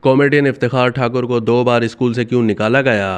Comedian Iftikhar Thakur को 2 बार school से क्यों निकाला गया?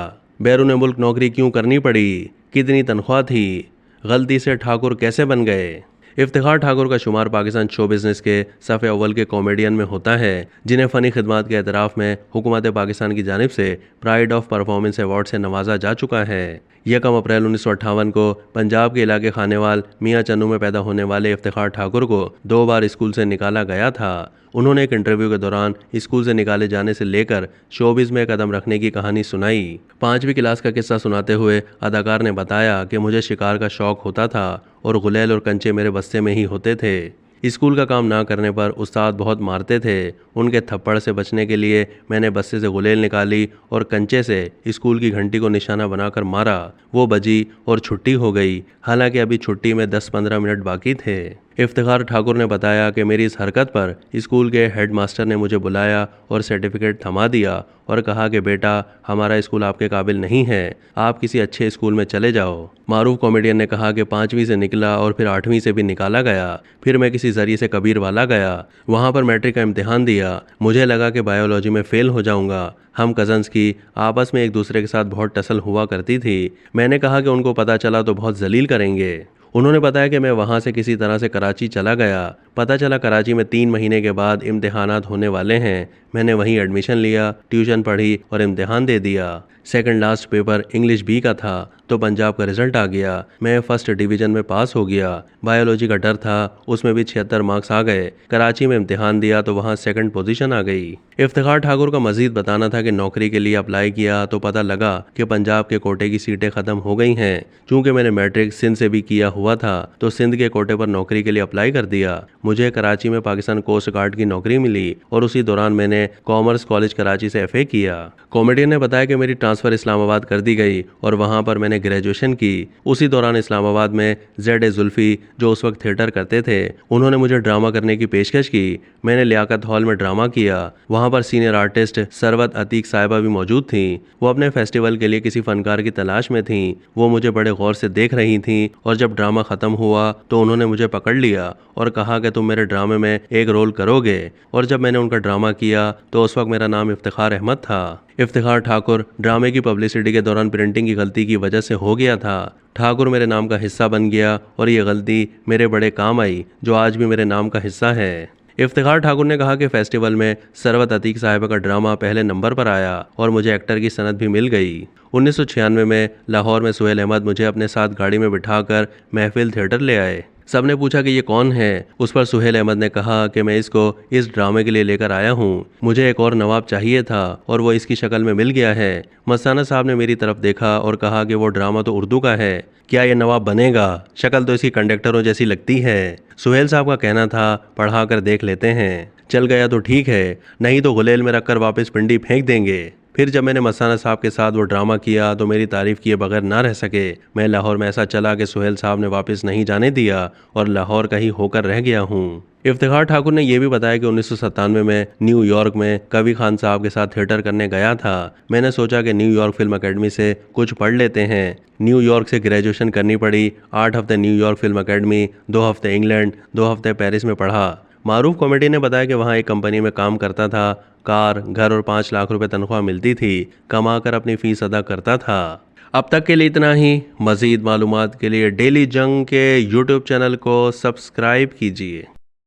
बैरून मुल्क नौकरी क्यों करनी पड़ी? कितनी तनख्वाह थी? गलती से ठाकुर कैसे बन गए? इफ्तिखार ठाकुर का शुमार पाकिस्तान शो बिज़नेस के सफ़े अव्वल के कॉमेडियन में होता है, जिन्हें फ़नी खिदमात के एतराफ़ में हुकूमत पाकिस्तान की जानिब से प्राइड ऑफ परफॉर्मेंस अवार्ड से नवाजा जा चुका है। 1 अप्रैल 1958 को पंजाब के इलाके खानेवाल मियाँ चन्नू में पैदा होने वाले इफ्तिखार ठाकुर को 2 बार स्कूल से निकाला गया था। उन्होंने एक इंटरव्यू के दौरान स्कूल से निकाले जाने से लेकर शोबिज़ में कदम रखने की कहानी सुनाई। 5वीं क्लास का किस्सा सुनाते हुए अदाकार ने बताया कि मुझे शिकार का शौक होता था और गुलेल और कंचे मेरे बस्ते में ही होते थे। स्कूल का काम ना करने पर उस्ताद बहुत मारते थे। उनके थप्पड़ से बचने के लिए मैंने बस्ते से गुलेल निकाली और कंचे से स्कूल की घंटी को निशाना बनाकर मारा। वो बजी और छुट्टी हो गई। हालांकि अभी छुट्टी में 10-15 मिनट बाकी थे। इफ्तिखार ठाकुर ने बताया कि मेरी इस हरकत पर स्कूल के हेडमास्टर ने मुझे बुलाया और सर्टिफिकेट थमा दिया और कहा कि बेटा, हमारा स्कूल आपके काबिल नहीं है, आप किसी अच्छे स्कूल में चले जाओ। मारूफ कॉमेडियन ने कहा कि 5वीं से निकला और फिर 8वीं से भी निकाला गया। फिर मैं किसी जरिए से कबीरवाला गया, वहाँ पर मैट्रिक का इम्तिहान दिया। मुझे लगा कि बायोलॉजी में फ़ेल हो जाऊँगा। हम कज़न्स की आपस में एक दूसरे के साथ बहुत टसल हुआ करती थी। मैंने कहा कि उनको पता चला तो बहुत जलील करेंगे। उन्होंने बताया कि मैं वहाँ से किसी तरह से कराची चला गया। पता चला कराची में 3 महीने के बाद इम्तिहानात होने वाले हैं। मैंने वहीं एडमिशन लिया, ट्यूशन पढ़ी और इम्तिहान दे दिया। Second last paper English B का था तो पंजाब का रिजल्ट आ गया। मैं फर्स्ट डिवीज़न में पास हो गया। बायोलॉजी का डर था, उसमें भी 76 मार्क्स आ गए। कराची में इम्तिहान दिया तो वहाँ सेकंड पोजीशन आ गई। इफ्तिखार ठाकुर का मजीद बताना था कि नौकरी के लिए अप्लाई किया तो पता लगा कि पंजाब के कोटे की सीटें ख़त्म हो गई हैं। चूँकि मैंने मैट्रिक सिंध से भी किया हुआ था तो सिंध के कोटे पर नौकरी के लिए अप्लाई कर दिया। मुझे कराची में पाकिस्तान कोस्ट गार्ड की नौकरी मिली और उसी दौरान मैंने कॉमर्स कॉलेज कराची से FA किया। कॉमेडियन ने बताया कि मेरी ट्रांसफ़र इस्लामाबाद कर दी गई और वहाँ पर मैंने ग्रेजुएशन की। उसी दौरान इस्लामाबाद में ZA जुल्फ़ी, जो उस वक्त थिएटर करते थे, उन्होंने मुझे ड्रामा करने की पेशकश की। मैंने लियाकत हॉल में ड्रामा किया। वहाँ पर सीनियर आर्टिस्ट सरवत अतीक साहिबा भी मौजूद थीं। वो अपने फेस्टिवल के लिए किसी फनकार की तलाश में थीं। वो मुझे बड़े गौर से देख रही थीं और जब ड्रामा ख़त्म हुआ तो उन्होंने मुझे पकड़ लिया और कहा कि तुम मेरे ड्रामे में एक रोल करोगे। और जब मैंने उनका ड्रामा किया तो उस वक्त मेरा नाम इफ्तिखार अहमद था। इफ्तिखार ठाकुर ड्रामे की पब्लिसिटी के दौरान प्रिंटिंग की गलती की वजह से हो गया था। ठाकुर मेरे नाम का हिस्सा बन गया और ये गलती मेरे बड़े काम आई, जो आज भी मेरे नाम का हिस्सा है। इफ्तिखार ठाकुर ने कहा कि फेस्टिवल में सरवत अतीक साहिबा का ड्रामा पहले नंबर पर आया और मुझे एक्टर की सनद भी मिल गई। 1996 में लाहौर में सुहेल अहमद मुझे अपने साथ गाड़ी में बिठाकर महफिल थिएटर ले आए। सबने पूछा कि ये कौन है। उस पर सुहेल अहमद ने कहा कि मैं इसको इस ड्रामे के लिए लेकर आया हूँ। मुझे एक और नवाब चाहिए था और वो इसकी शक्ल में मिल गया है। मस्ताना साहब ने मेरी तरफ देखा और कहा कि वो ड्रामा तो उर्दू का है, क्या ये नवाब बनेगा? शक्ल तो इसकी कंडक्टरों जैसी लगती है। सुहेल साहब का कहना था, पढ़ा कर देख लेते हैं, चल गया तो ठीक है, नहीं तो गुलेल में रखकर वापस पिंडी फेंक देंगे। फिर जब मैंने मस्ताना साहब के साथ वो ड्रामा किया तो मेरी तारीफ़ किए बगैर ना रह सके। मैं लाहौर में ऐसा चला कि सुहेल साहब ने वापस नहीं जाने दिया और लाहौर का ही होकर रह गया हूँ। इफ्तिखार ठाकुर ने यह भी बताया कि 1997 में न्यूयॉर्क में कबीर खान साहब के साथ थिएटर करने गया था। मैंने सोचा कि न्यूयॉर्क फिल्म अकेडमी से कुछ पढ़ लेते हैं। न्यूयॉर्क से ग्रेजुएशन करनी पड़ी। 8 हफ्ते न्यूयॉर्क फिल्म अकेडमी, 2 हफ्ते इंग्लैंड, 2 हफ्ते पेरिस में पढ़ा। मारूफ कॉमेडी ने बताया कि वहाँ एक कंपनी में काम करता था। कार, घर और 5 लाख रुपए तनख्वाह मिलती थी। कमा कर अपनी फ़ीस अदा करता था। अब तक के लिए इतना ही। मज़ीद मालूमात के लिए डेली जंग के YouTube चैनल को सब्सक्राइब कीजिए।